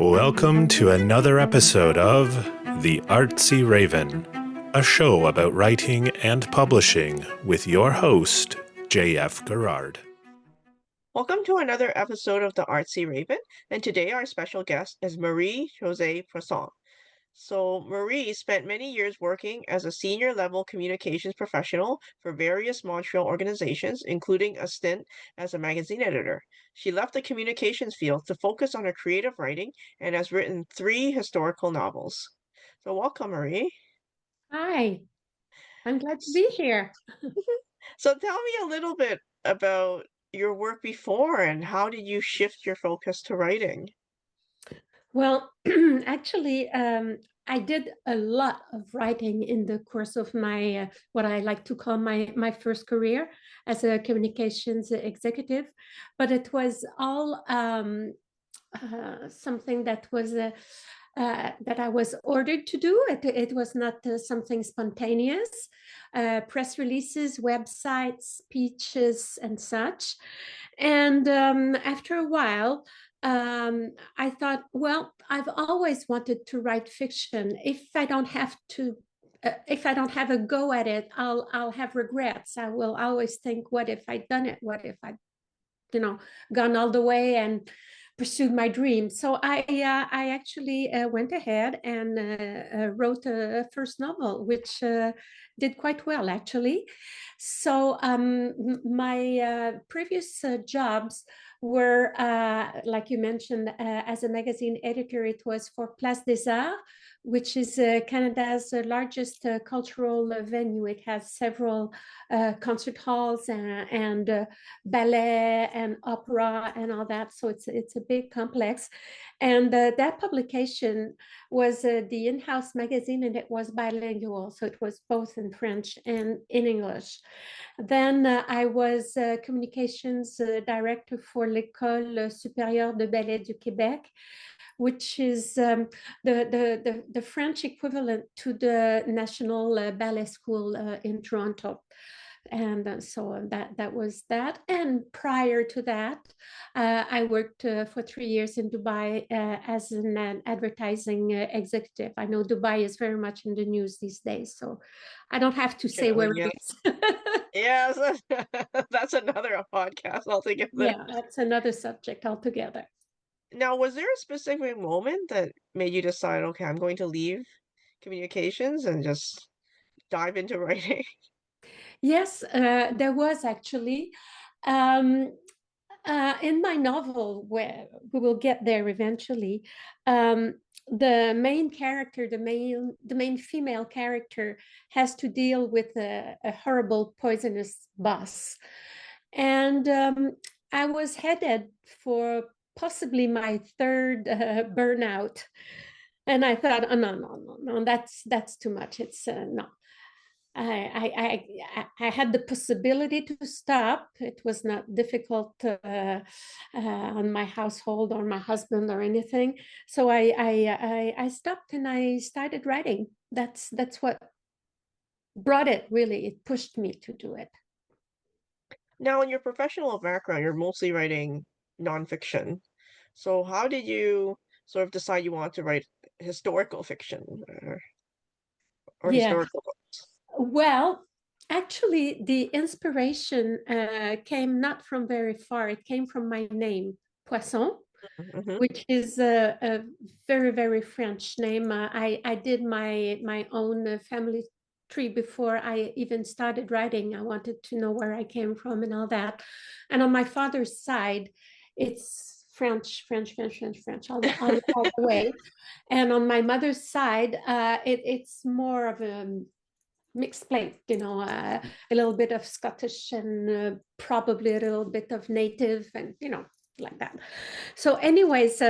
Welcome to another episode of The Artsy Raven, a show about writing and publishing with your host, J.F. Garrard. Welcome to another episode of the Artsy Raven, and today our special guest is Marie-Josée Poisson. So Marie spent many years working as a senior level communications professional for various Montreal organizations, including a stint as a magazine editor. She left the communications field to focus on her creative writing and has written 3 historical novels. So welcome, Marie. Hi, I'm glad to be here. So tell me a little bit about your work before and how did you shift your focus to writing? Well, actually, I did a lot of writing in the course of my what I like to call my first career as a communications executive, but it was all something that was that I was ordered to do. It was not something spontaneous. Press releases, websites, speeches, and such. And after a while, I thought, well, I've always wanted to write fiction. If I don't have to, if I don't have a go at it, I'll have regrets. I will always think, what if I'd done it? What if I'd, gone all the way and pursued my dream? So I actually went ahead and wrote a first novel, which did quite well, actually. So my previous jobs were, like you mentioned, as a magazine editor, it was for Place des Arts, which is Canada's largest cultural venue. It has several concert halls and ballet and opera and all that. So it's a big complex. And that publication was the in-house magazine, and it was bilingual. So it was both in French and in English. Then I was communications director for l'École supérieure de ballet du Québec, which is the French equivalent to the National Ballet School in Toronto. And so that was that. And prior to that, I worked for 3 years in Dubai as an advertising executive. I know Dubai is very much in the news these days, so I don't have to say where it is. Yes, that's another podcast altogether. Yeah, that's another subject altogether. Now, was there a specific moment that made you decide, okay, I'm going to leave communications and just dive into writing? Yes, there was actually. In my novel, where we will get there eventually, the main character, the main female character, has to deal with a horrible poisonous boss, and I was headed for possibly my third burnout, and I thought, oh, no, that's too much. It's no. I had the possibility to stop. It was not difficult on my household or my husband or anything. So I stopped and I started writing. That's what brought it, really. It pushed me to do it. Now, in your professional background, you're mostly writing nonfiction. So how did you sort of decide you want to write historical fiction or Yeah. historical books? Well, actually, the inspiration came not from very far. It came from my name, Poisson, which is a very, very French name. I did my own family tree before I even started writing. I wanted to know where I came from and all that. And on my father's side, it's French, all the way. And on my mother's side, it's more of a mixed plate, a little bit of Scottish and probably a little bit of native and, like that. So anyways,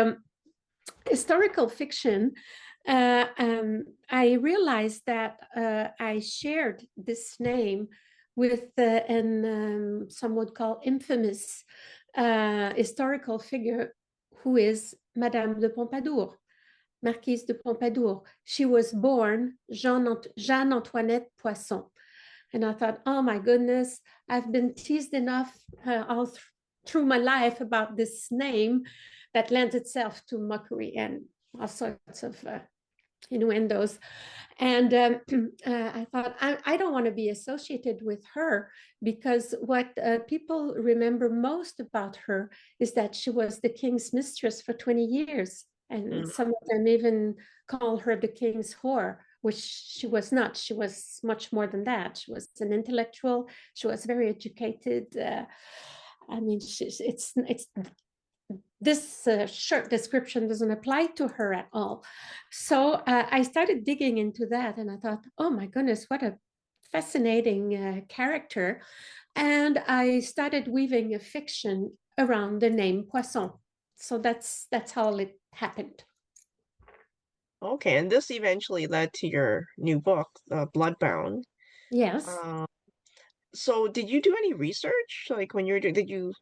historical fiction, I realized that I shared this name with some would call infamous historical figure who is Madame de Pompadour. Marquise de Pompadour. She was born Jeanne-Antoinette Poisson. And I thought, oh my goodness, I've been teased enough all through my life about this name. that lends itself to mockery and all sorts of innuendos. And I thought, I don't want to be associated with her, because what people remember most about her is that she was the king's mistress for 20 years. And some of them even call her the king's whore, which she was not. She was much more than that. She was an intellectual. She was very educated. I mean, it's this short description doesn't apply to her at all. So I started digging into that, and I thought, oh my goodness, what a fascinating character. And I started weaving a fiction around the name Poisson. So that's how it happened. Okay, and this eventually led to your new book, Bloodbound. Yes. So did you do any research? Like when did you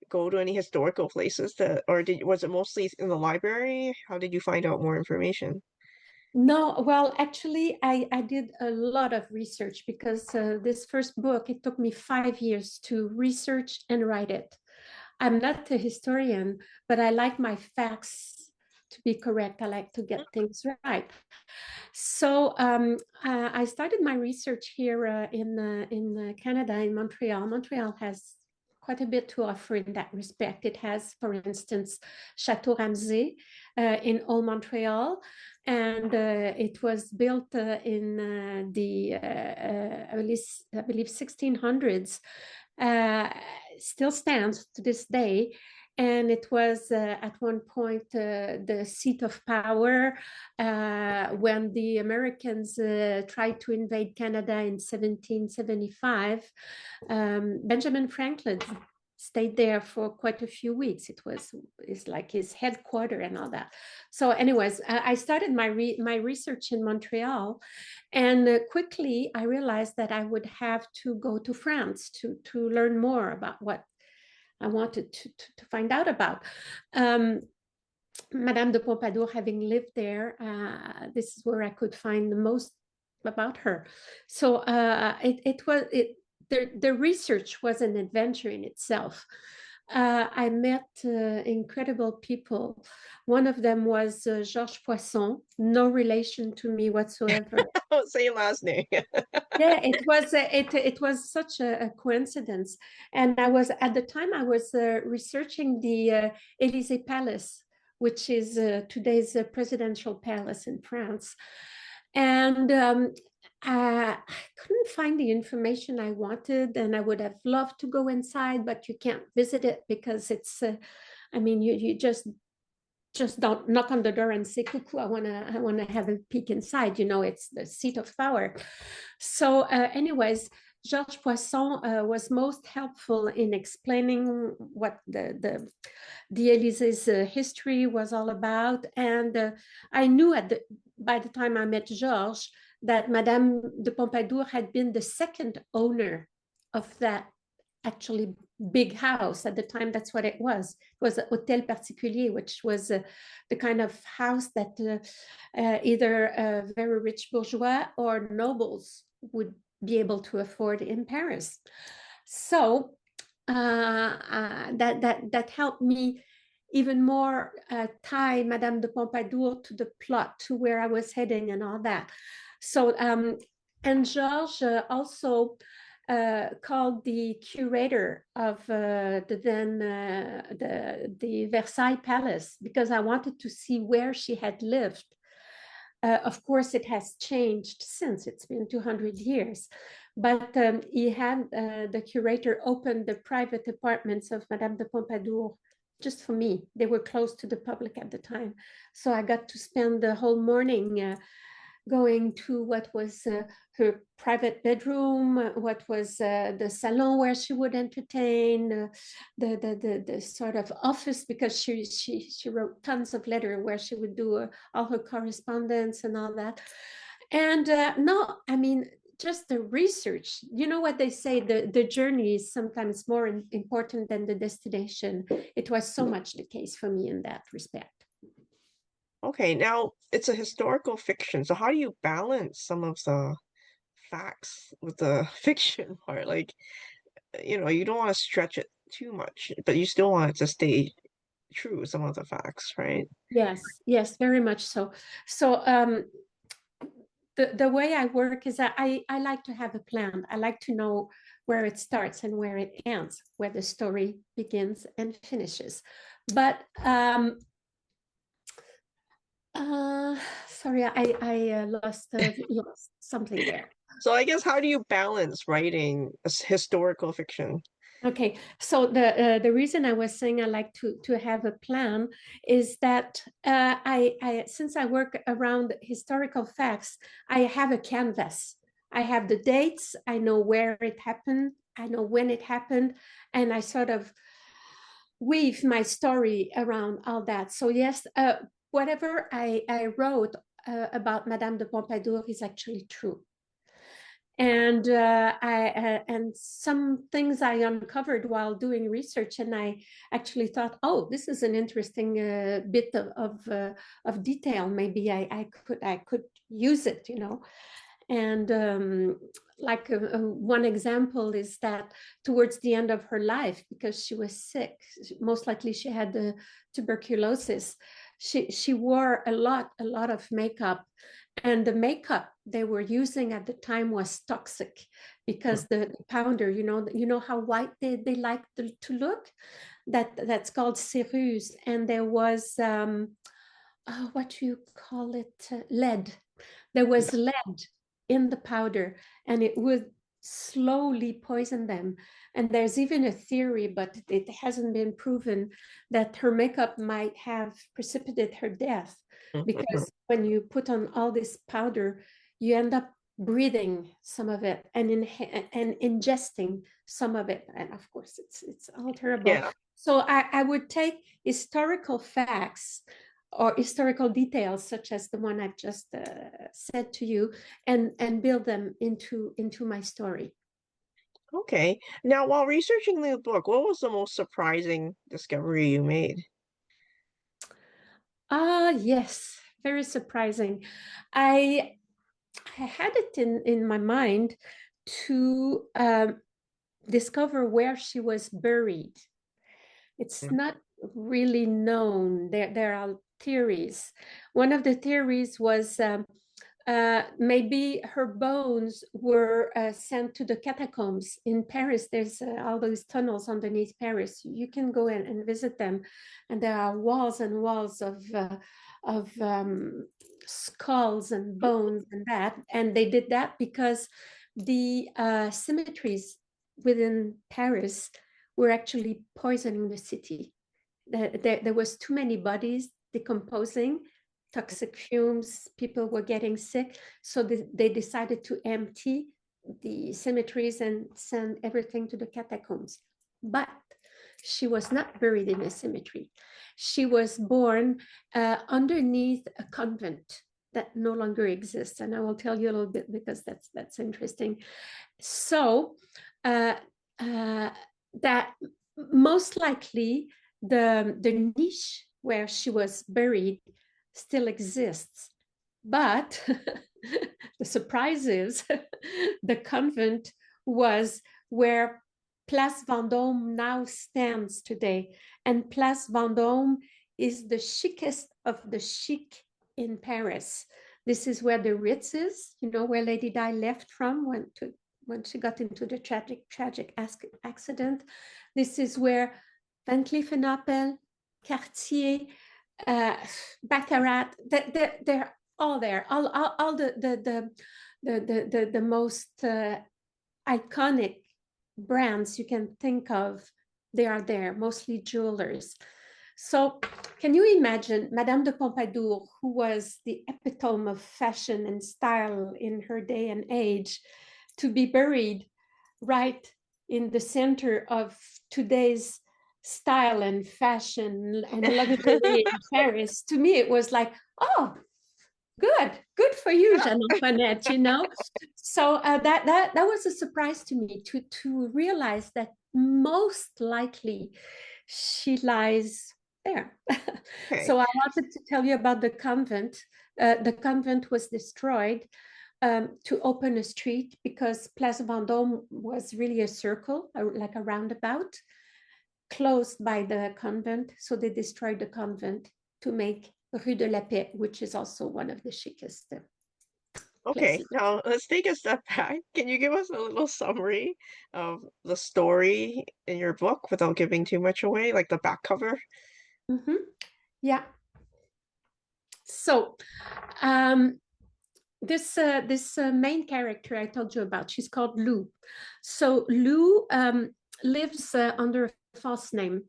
go to any historical places or was it mostly in the library? How did you find out more information? No, well, actually, I did a lot of research, because this first book, it took me 5 years to research and write it. I'm not a historian, but I like my facts to be correct. I like to get things right. So I started my research here in Canada, in Montreal. Montreal has quite a bit to offer in that respect. It has, for instance, Chateau Ramsay in Old Montreal, and it was built in the I believe 1600s. Still stands to this day, and it was at one point the seat of power when the Americans tried to invade Canada in 1775. Benjamin Franklin stayed there for quite a few weeks. It's like his headquarters and all that. So anyways, I started my research in Montreal, and quickly I realized that I would have to go to France to learn more about what I wanted to find out about. Madame de Pompadour, having lived there, this is where I could find the most about her. So the research was an adventure in itself. I met incredible people. One of them was Georges Poisson, no relation to me whatsoever. Oh, say your last name. Yeah, it was such a coincidence. And at the time I was researching the Élysée Palace, which is today's presidential palace in France. And I couldn't find the information I wanted, and I would have loved to go inside, but you can't visit it because it's, I mean, you just don't knock on the door and say, "Cuckoo, I wanna have a peek inside." You know, it's the seat of power. So, anyways, Georges Poisson was most helpful in explaining what the Élysée's history was all about, and I knew by the time I met Georges that Madame de Pompadour had been the second owner of that actually big house. At the time, that's what it was. It was a hôtel particulier, which was the kind of house that either very rich bourgeois or nobles would be able to afford in Paris. So that helped me even more tie Madame de Pompadour to the plot, to where I was heading and all that. So, and Georges also called the curator of the Versailles Palace, because I wanted to see where she had lived. Of course, it has changed since. It's been 200 years. But he had the curator open the private apartments of Madame de Pompadour just for me. They were closed to the public at the time. So I got to spend the whole morning going to what was her private bedroom, what was the salon where she would entertain, the sort of office, because she wrote tons of letters where she would do all her correspondence and all that. And no, I mean, just the research. You know what they say, the journey is sometimes more important than the destination. It was so much the case for me in that respect. Okay, now it's a historical fiction, so how do you balance some of the facts with the fiction part? Like, you don't want to stretch it too much, but you still want it to stay true, some of the facts, right? Yes, yes, very much so. So the way I work is that I like to have a plan. I like to know where it starts and where it ends, where the story begins and finishes. But sorry, I lost something there. So I guess how do you balance writing historical fiction? Okay, so the reason I was saying I like to have a plan is that I since I work around historical facts, I have a canvas. I have the dates, I know where it happened, I know when it happened, and I sort of weave my story around all that. So yes, whatever I wrote about Madame de Pompadour is actually true. And and some things I uncovered while doing research, and I actually thought, oh, this is an interesting bit of detail. Maybe I could use it, you know. And like one example is that towards the end of her life, because she was sick, most likely she had the tuberculosis. She wore a lot of makeup, and the makeup they were using at the time was toxic because the powder, you know how white they like to look. That's called ceruse, and there was what do you call it, lead. There was lead in the powder, and it would slowly poison them. And there's even a theory, but it hasn't been proven, that her makeup might have precipitated her death, because when you put on all this powder, you end up breathing some of it and ingesting some of it, and of course it's all terrible. Yeah. So I would take historical facts or historical details such as the one I've just said to you, and build them into my story. Okay. Now, while researching the book, what was the most surprising discovery you made? Yes, very surprising. I I had it in my mind to discover where she was buried. It's not really known. There are theories. One of the theories was maybe her bones were sent to the catacombs in Paris. There's all those tunnels underneath Paris. You can go and visit them, and there are walls and walls of skulls and bones and that. And they did that because the cemeteries within Paris were actually poisoning the city. There was too many bodies decomposing, toxic fumes, people were getting sick. So they decided to empty the cemeteries and send everything to the catacombs. But she was not buried in a cemetery. She was born underneath a convent that no longer exists. And I will tell you a little bit because that's interesting. So that most likely the niche where she was buried still exists. But the surprise is the convent was where Place Vendôme now stands today. And Place Vendôme is the chicest of the chic in Paris. This is where the Ritz is, you know, where Lady Di left from when she got into the tragic accident. This is where Van Cleef & Arpels, Cartier, Baccarat, they're all there. All the most iconic brands you can think of, they are there, mostly jewelers. So can you imagine Madame de Pompadour, who was the epitome of fashion and style in her day and age, to be buried right in the center of today's style and fashion and luxury in Paris? To me, it was like, oh, good for you, Jeanne-Antoinette, you know. So that was a surprise to me to realize that most likely she lies there. Okay. So I wanted to tell you about the convent. The convent was destroyed to open a street because Place Vendôme was really a circle, like a roundabout. close by the convent, so they destroyed the convent to make Rue de la Paix, which is also one of the chicest Okay, places. now let's take a step back. Can you give us a little summary of the story in your book without giving too much away, like the back cover? Yeah. So um, this main character I told you about, she's called Lou. So Lou lives under a false name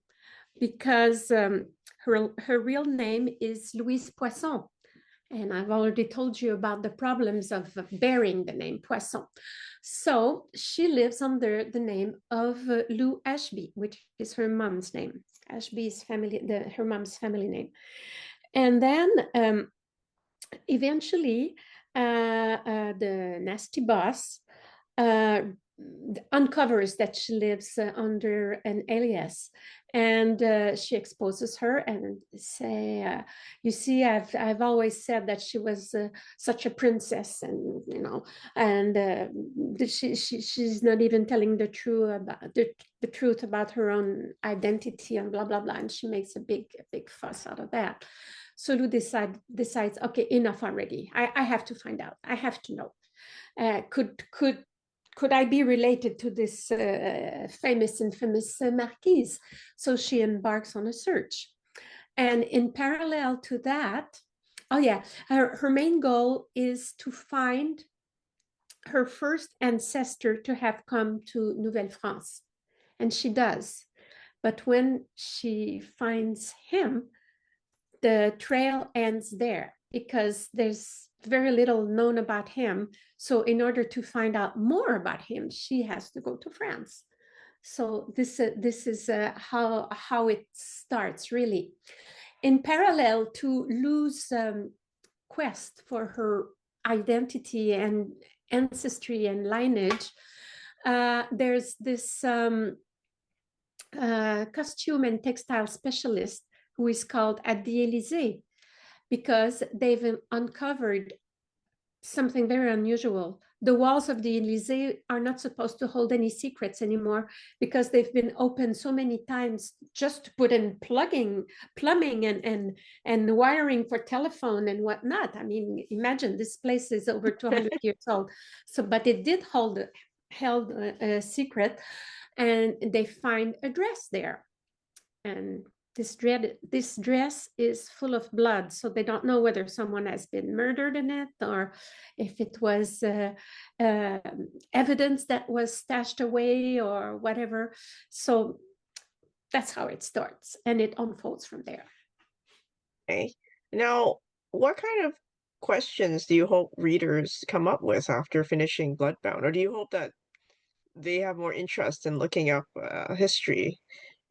because her real name is Louise Poisson. And I've already told you about the problems of bearing the name Poisson. So she lives under the name of Lou Ashby, which is her mom's name. Ashby is her mom's family name. And then eventually, the nasty boss uncovers that she lives under an alias, and she exposes her and say, "You see, I've always said that she was such a princess, and and she's not even telling the truth about her own identity and blah blah blah." And she makes a big fuss out of that. So Lou decides, okay, enough already. I have to find out. I have to know. Could I be related to this infamous marquise? So she embarks on a search. And in parallel to that, oh yeah, her main goal is to find her first ancestor to have come to Nouvelle-France. And she does. But when she finds him, the trail ends there because there's very little known about him. So in order to find out more about him, she has to go to France. So this is how it starts, really. In parallel to Lou's quest for her identity and ancestry and lineage, there's this costume and textile specialist who is called at the Élysée, because they've uncovered something very unusual. The walls of the Élysée are not supposed to hold any secrets anymore because they've been opened so many times just to put in plumbing and wiring for telephone and whatnot. I mean, imagine this place is over 200 years old. So, but it did held a secret, and they find a dress there. And this dress is full of blood, so they don't know whether someone has been murdered in it or if it was evidence that was stashed away or whatever. So that's how it starts, and it unfolds from there. Okay. Now, what kind of questions do you hope readers come up with after finishing Bloodbound? Or do you hope that they have more interest in looking up history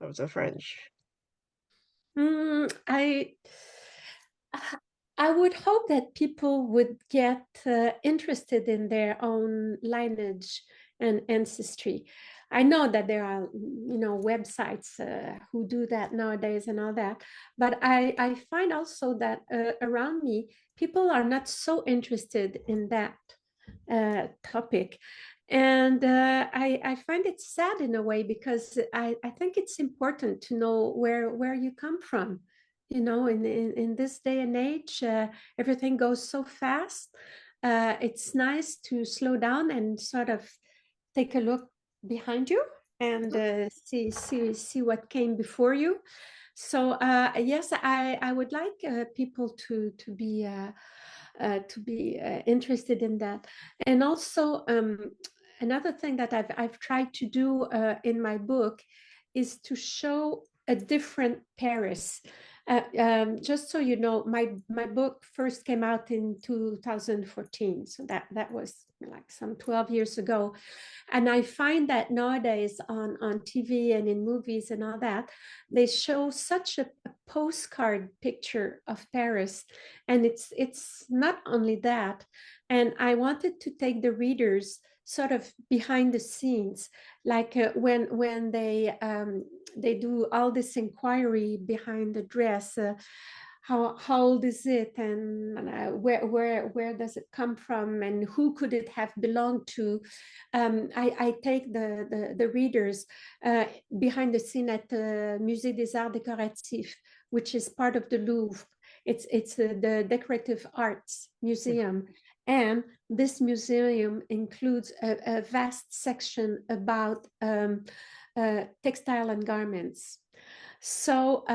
of the French? I would hope that people would get interested in their own lineage and ancestry. I know that there are, websites who do that nowadays and all that, but I find also that around me, people are not so interested in that topic. And I find it sad in a way, because I think it's important to know where you come from. In this day and age, everything goes so fast. It's nice to slow down and sort of take a look behind you and see what came before you. So yes, I would like people to be interested in that. And also another thing that I've tried to do in my book is to show a different Paris. Just so you know, my book first came out in 2014, so that was like some 12 years ago. And I find that nowadays on TV and in movies and all that, they show such a postcard picture of Paris. And it's not only that. And I wanted to take the readers sort of behind the scenes, like when they do all this inquiry behind the dress. how old is it, and where does it come from, and who could it have belonged to. I take the readers behind the scene at the Musée des Arts Décoratifs, which is part of the Louvre. It's the Decorative Arts Museum. And this museum includes a vast section about textile and garments. So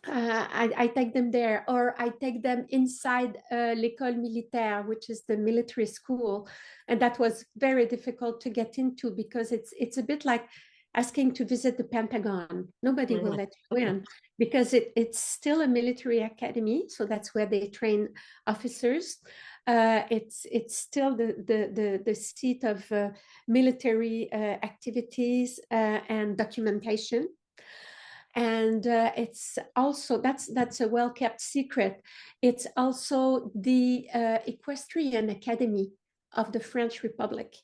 I take them there, or I take them inside l'école militaire, which is the military school, and that was very difficult to get into because it's a bit like asking to visit the Pentagon. Nobody will let you in because it's still a military academy, so that's where they train officers. It's still the seat of military activities and documentation. And it's also that's a well-kept secret. It's also the equestrian academy of the French Republic.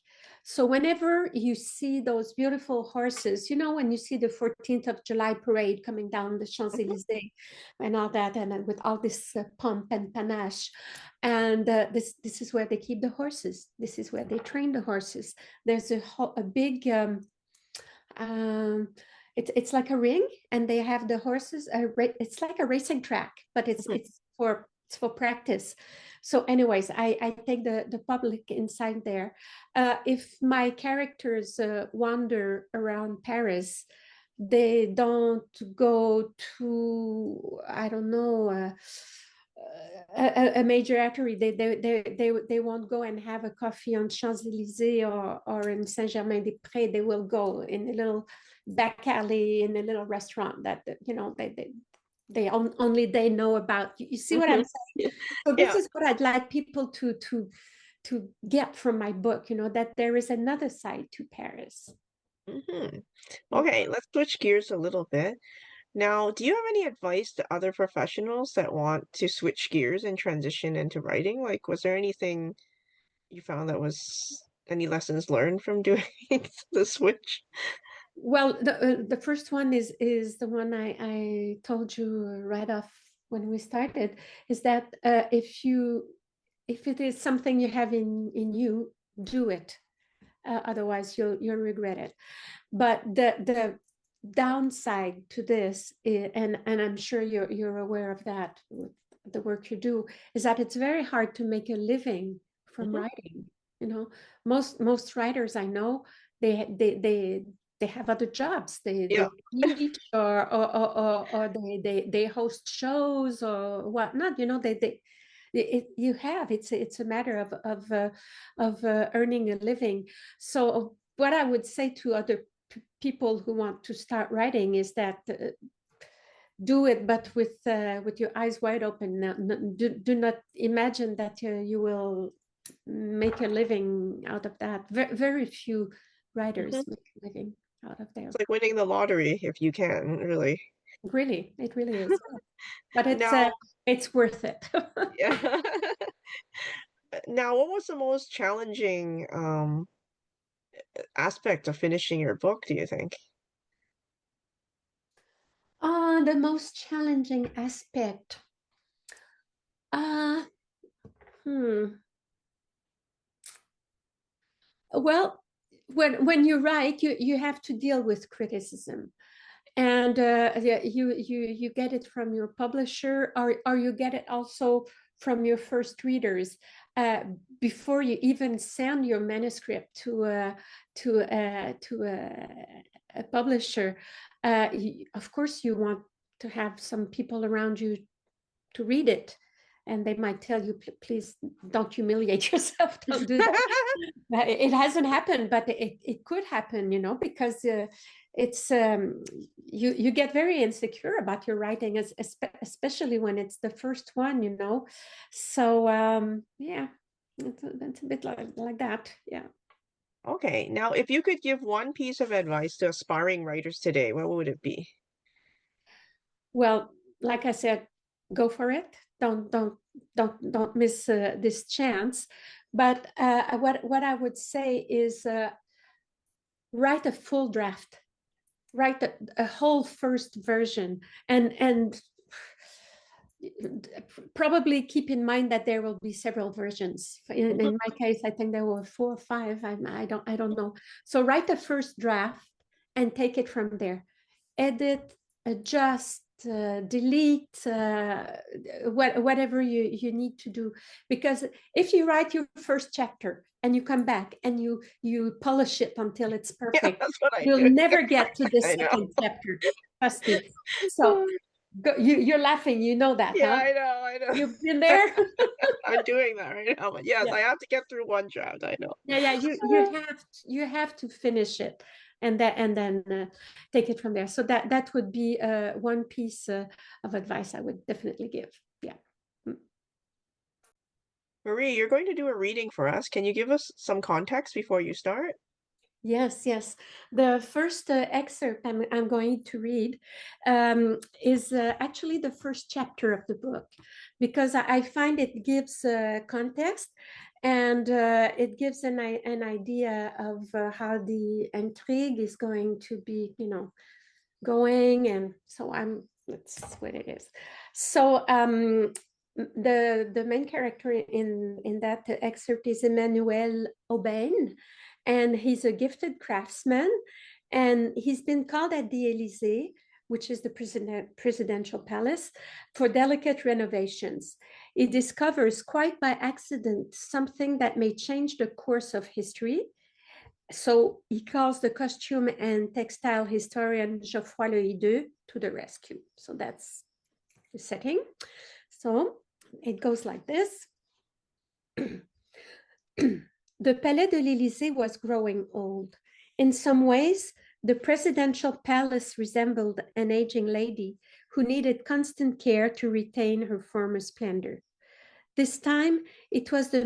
So whenever you see those beautiful horses, you know, when you see the 14th of July parade coming down the Champs-Élysées and all that, and with all this pomp and panache, and this is where they keep the horses. This is where they train the horses. There's a big it's like a ring, and they have the horses. It's like a racing track, but it's for practice. So anyways, I take the public inside there. If my characters wander around Paris, they don't go to, I don't know, a major artery. They won't go and have a coffee on Champs-Élysées or in Saint-Germain-des-Prés. They will go in a little back alley, in a little restaurant that, you know, they only they know about. You see what I'm saying? So this is what I'd like people to get from my book, you know, that there is another side to Paris. Okay, let's switch gears a little bit. Now, do you have any advice to other professionals that want to switch gears and transition into writing? Like, was there anything you found that was any lessons learned from doing the switch? Well, the first one is the one I told you right off when we started, is that if it is something you have in you, do it. Otherwise, you'll regret it. But the downside to this, and I'm sure you're aware of that with the work you do, is that it's very hard to make a living from writing. You know, most writers I know, they have other jobs. They teach or they host shows or whatnot. You know, it's a matter of earning a living. So what I would say to other people who want to start writing is that do it, but with your eyes wide open. Do not imagine that you will make a living out of that. Very few writers make a living out of there. It's like winning the lottery if you can, really. Really, it really is. But it's worth it. Yeah. Now, what was the most challenging aspect of finishing your book, do you think? The most challenging aspect. Well, when you write, you have to deal with criticism, and you get it from your publisher, or you get it also from your first readers before you even send your manuscript to a publisher. Of course, you want to have some people around you to read it, and they might tell you, please don't humiliate yourself, don't do that. It hasn't happened, but it could happen, you know, because it's you get very insecure about your writing, especially when it's the first one, you know. So yeah, it's a bit like that. Yeah. Okay, now if you could give one piece of advice to aspiring writers today, what would it be? Well, like I said, go for it. Don't miss this chance. But what I would say is write a full draft, write a whole first version, and probably keep in mind that there will be several versions. In my case, I think there were 4 or 5. I don't know. So write the first draft and take it from there. Edit, adjust, delete, whatever you need to do. Because if you write your first chapter and you come back and you polish it until it's perfect, Yeah, that's what I you'll do. never get to the I know. second chapter. Trust me. So you're laughing, you know that, Yeah, huh? I know. You've been there. I'm doing that right now. But yes, Yeah. I have to get through one draft. I know. Yeah. You have to finish it, and then take it from there. So that would be one piece of advice I would definitely give. Yeah. Marie, you're going to do a reading for us. Can you give us some context before you start? Yes. The first excerpt I'm going to read is actually the first chapter of the book, because I find it gives context, and it gives an idea of how the intrigue is going to be, going. And so that's what it is. So the main character in that excerpt is Emmanuel Aubin, and he's a gifted craftsman, and he's been called at the Élysée, which is the presidential palace, for delicate renovations. He discovers quite by accident something that may change the course of history. So he calls the costume and textile historian Geoffroy Le Hideux to the rescue. So that's the setting. So it goes like this. The Palais de l'Élysée was growing old. In some ways, the presidential palace resembled an aging lady who needed constant care to retain her former splendor. This time, it was the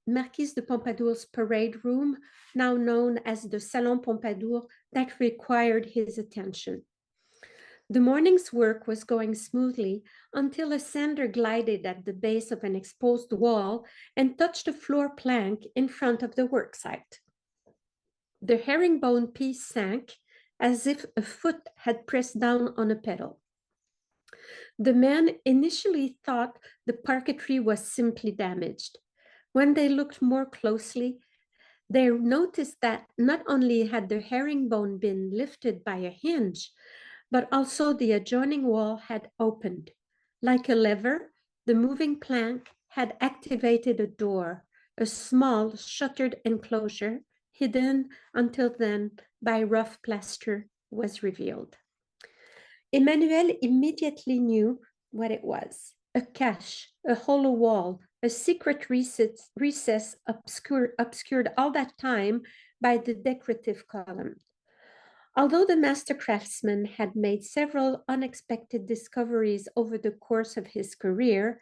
Marquise de Pompadour's parade room, now known as the Salon Pompadour, that required his attention. The morning's work was going smoothly until a sander glided at the base of an exposed wall and touched a floor plank in front of the worksite. The herringbone piece sank as if a foot had pressed down on a pedal. The men initially thought the parquetry was simply damaged. When they looked more closely, they noticed that not only had the herringbone been lifted by a hinge, but also the adjoining wall had opened. Like a lever, the moving plank had activated a door, a small shuttered enclosure, hidden until then by rough plaster, was revealed. Emmanuel immediately knew what it was: a cache, a hollow wall, a secret recess obscured all that time by the decorative column. Although the master craftsman had made several unexpected discoveries over the course of his career,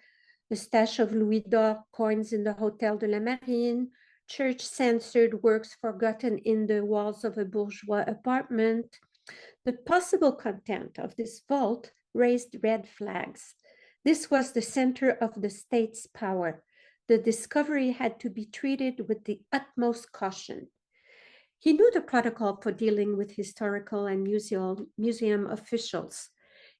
a stash of louis d'or coins in the Hotel de la Marine, church-censored works forgotten in the walls of a bourgeois apartment, the possible content of this vault raised red flags. This was the center of the state's power. The discovery had to be treated with the utmost caution. He knew the protocol for dealing with historical and museum officials,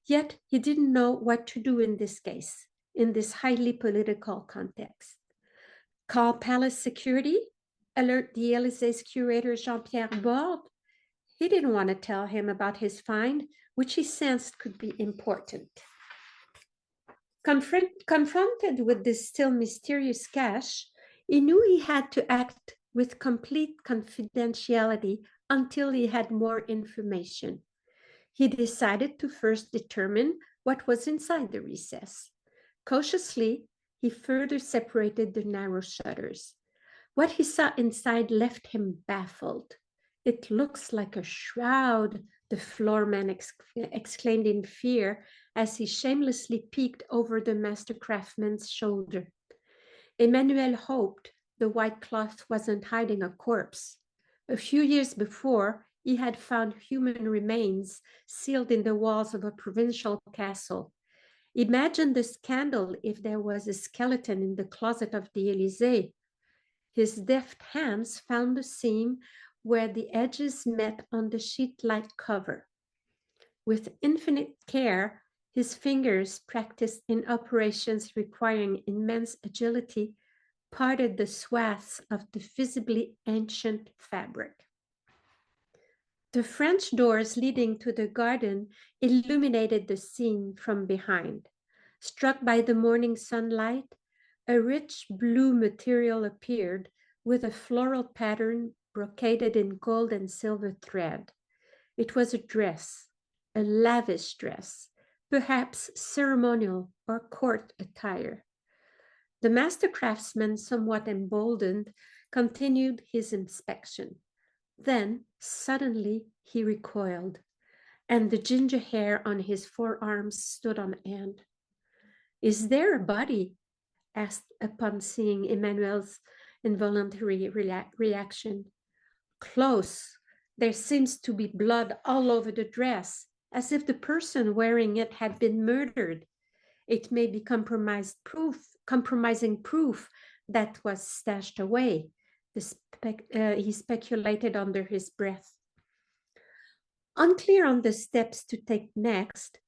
yet he didn't know what to do in this case, in this highly political context. Call palace security? Alert the Élysées curator Jean-Pierre Borde? He didn't want to tell him about his find, which he sensed could be important. Confronted with this still mysterious cache, he knew he had to act with complete confidentiality until he had more information. He decided to first determine what was inside the recess. Cautiously, he further separated the narrow shutters. What he saw inside left him baffled. "It looks like a shroud," the floorman exclaimed in fear as he shamelessly peeked over the master craftsman's shoulder. Emmanuel hoped the white cloth wasn't hiding a corpse. A few years before, he had found human remains sealed in the walls of a provincial castle. Imagine the scandal if there was a skeleton in the closet of the Élysée. His deft hands found the seam where the edges met on the sheet-like cover. With infinite care, His fingers, practiced in operations requiring immense agility, parted the swaths of the visibly ancient fabric. The French doors leading to the garden illuminated the scene from behind. Struck by the morning sunlight, a rich blue material appeared with a floral pattern brocaded in gold and silver thread. It was a dress, a lavish dress, perhaps ceremonial or court attire. The master craftsman, somewhat emboldened, continued his inspection. Then, suddenly, he recoiled, and the ginger hair on his forearms stood on end. Is there a body? Asked upon seeing Emmanuel's involuntary reaction. Close. There seems to be blood all over the dress, as if the person wearing it had been murdered. It may be compromising proof that was stashed away. He speculated under his breath. Unclear on the steps to take next,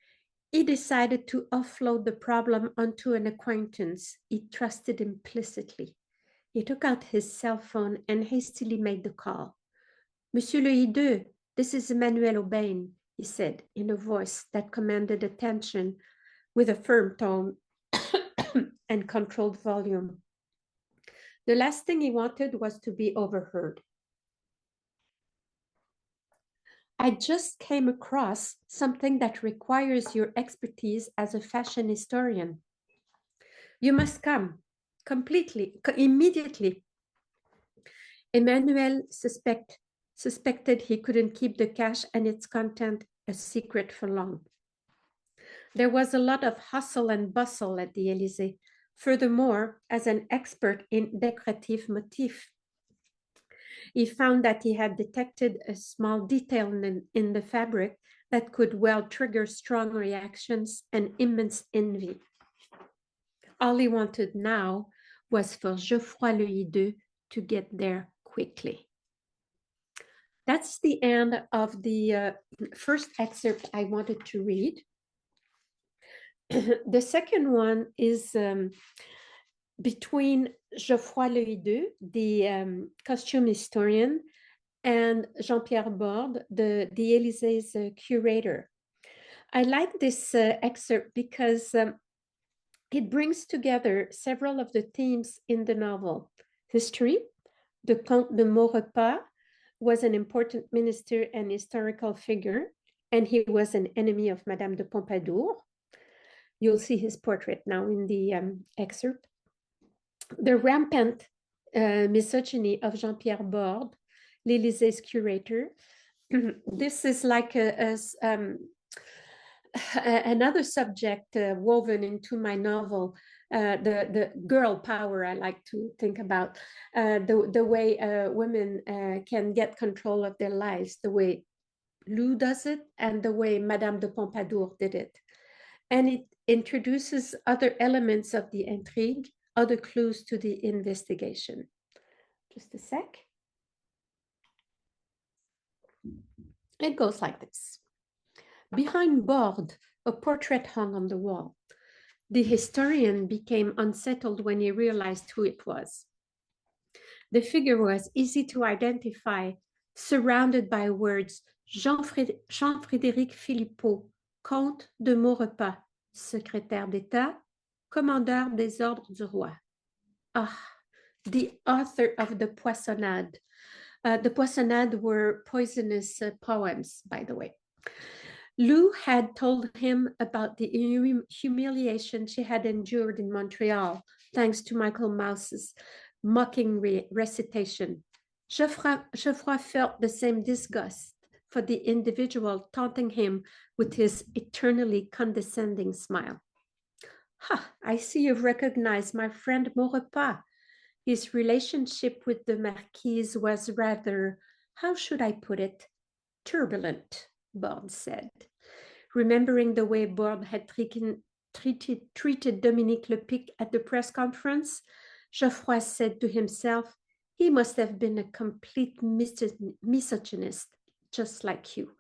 he decided to offload the problem onto an acquaintance he trusted implicitly. He took out his cell phone and hastily made the call. Monsieur le Hideux, this is Emmanuel Aubain, he said in a voice that commanded attention with a firm tone and controlled volume. The last thing he wanted was to be overheard. I just came across something that requires your expertise as a fashion historian. You must come, immediately. Emmanuel suspected he couldn't keep the cash and its content a secret for long. There was a lot of hustle and bustle at the Élysée. Furthermore, as an expert in decorative motifs, he found that he had detected a small detail in the fabric that could well trigger strong reactions and immense envy. All he wanted now was for Geoffroy le Hideux to get there quickly. That's the end of the first excerpt I wanted to read. The second one is between Geoffroy le Hideux, the costume historian, and Jean-Pierre Borde, the Élysée's curator. I like this excerpt because it brings together several of the themes in the novel. History, the Comte de Maurepas was an important minister and historical figure, and he was an enemy of Madame de Pompadour. You'll see his portrait now in the excerpt. The rampant misogyny of Jean-Pierre Borde, l'Élysée's curator. This is like another subject woven into my novel, the girl power I like to think about, the way women can get control of their lives, the way Lou does it and the way Madame de Pompadour did it. And it introduces other elements of the intrigue, other clues to the investigation. Just a sec. It goes like this. Behind Borde, a portrait hung on the wall. The historian became unsettled when he realized who it was. The figure was easy to identify, surrounded by words Jean-Frédéric Philippot, Comte de Maurepas, secrétaire d'État, commandeur des ordres du roi. Ah, the author of the Poissonnade. The Poissonnade were poisonous poems, by the way. Lou had told him about the humiliation she had endured in Montreal, thanks to Michael Mouse's mocking recitation. Geoffroy felt the same disgust for the individual taunting him with his eternally condescending smile. Ha, I see you've recognized my friend Maurepas. His relationship with the Marquise was rather, how should I put it, turbulent, Borde said. Remembering the way Borde had treated Dominique Lepic at the press conference, Geoffroy said to himself, he must have been a complete misogynist, just like you.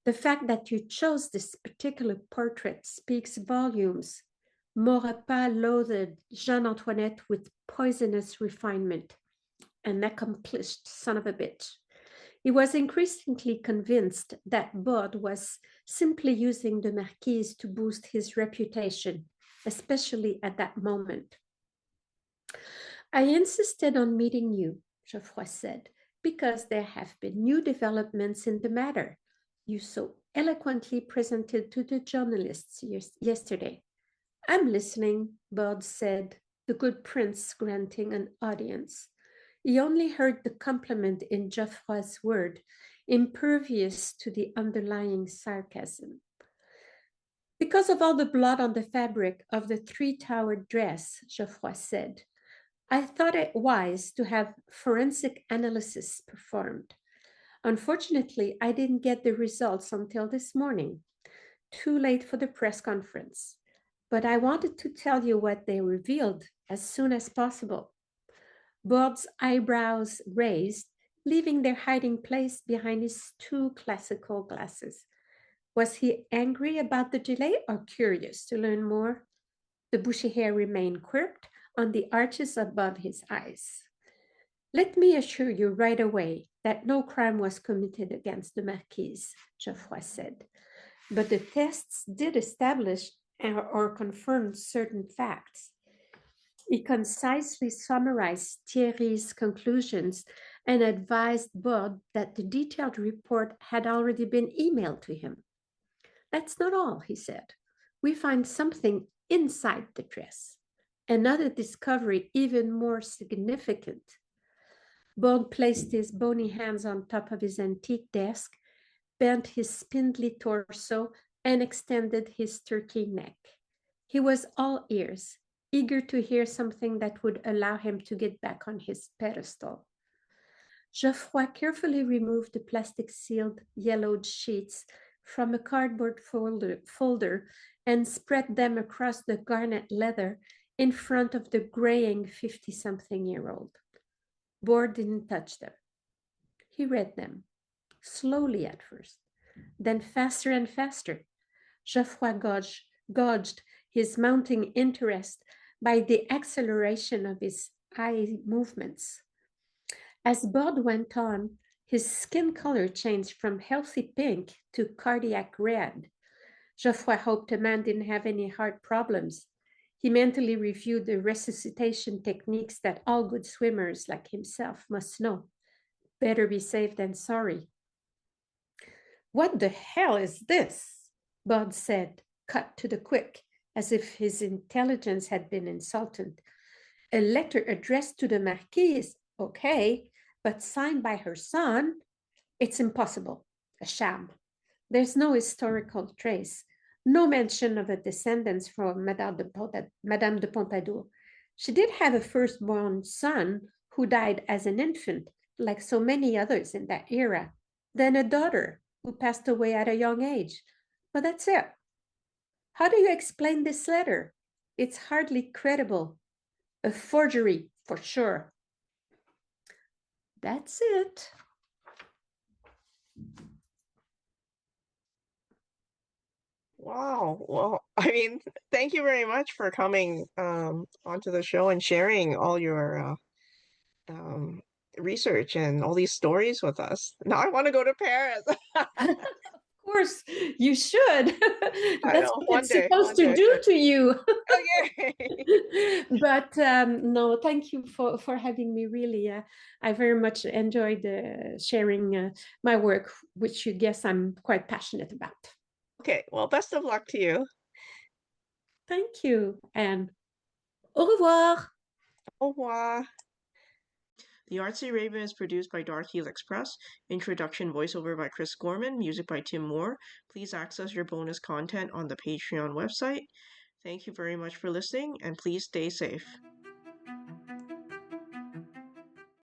The fact that you chose this particular portrait speaks volumes. Maurepas loathed Jeanne Antoinette with poisonous refinement, an accomplished son of a bitch. He was increasingly convinced that Bode was simply using the Marquise to boost his reputation, especially at that moment. I insisted on meeting you, Geoffroy said, because there have been new developments in the matter you so eloquently presented to the journalists yesterday. I'm listening, Bode said, the good prince granting an audience. He only heard the compliment in Geoffroy's word, impervious to the underlying sarcasm. Because of all the blood on the fabric of the three-towered dress, Geoffroy said, I thought it wise to have forensic analysis performed. Unfortunately, I didn't get the results until this morning, too late for the press conference. But I wanted to tell you what they revealed as soon as possible. Bode's eyebrows raised, leaving their hiding place behind his two classical glasses. Was he angry about the delay or curious to learn more? The bushy hair remained quirked on the arches above his eyes. Let me assure you right away that no crime was committed against the Marquise, Geoffroy said. But the tests did establish or confirm certain facts. He concisely summarized Thierry's conclusions and advised Bode that the detailed report had already been emailed to him. That's not all, he said. We find something inside the dress, another discovery even more significant. Bode placed his bony hands on top of his antique desk, bent his spindly torso, and extended his turkey neck. He was all ears, eager to hear something that would allow him to get back on his pedestal. Geoffroy carefully removed the plastic-sealed yellowed sheets from a cardboard folder and spread them across the garnet leather in front of the graying 50-something-year-old. Bode didn't touch them. He read them, slowly at first, then faster and faster. Geoffroy gauged his mounting interest by the acceleration of his eye movements. As Bode went on, his skin color changed from healthy pink to cardiac red. Geoffroy hoped the man didn't have any heart problems. He mentally reviewed the resuscitation techniques that all good swimmers like himself must know. Better be safe than sorry. What the hell is this? Bode said, cut to the quick, as if his intelligence had been insulted. A letter addressed to the Marquise, okay, but signed by her son? It's impossible. A sham. There's no historical trace. No mention of a descendants from Madame de Pompadour. She did have a firstborn son who died as an infant, like so many others in that era. Then a daughter who passed away at a young age. But that's it. How do you explain this letter? It's hardly credible. A forgery, for sure. That's it. Wow. Well, I mean, thank you very much for coming onto the show and sharing all your research and all these stories with us. Now I want to go to Paris. Of course, you should. I That's know, what one it's day supposed to I do should. to you. Okay. But no, thank you for having me. Really, I very much enjoyed sharing my work, which you guess I'm quite passionate about. Okay, well, best of luck to you. Thank you, and au revoir. Au revoir. The Artsy Raven is produced by Dark Helix Press. Introduction voiceover by Chris Gorman. Music by Tim Moore. Please access your bonus content on the Patreon website. Thank you very much for listening, and please stay safe.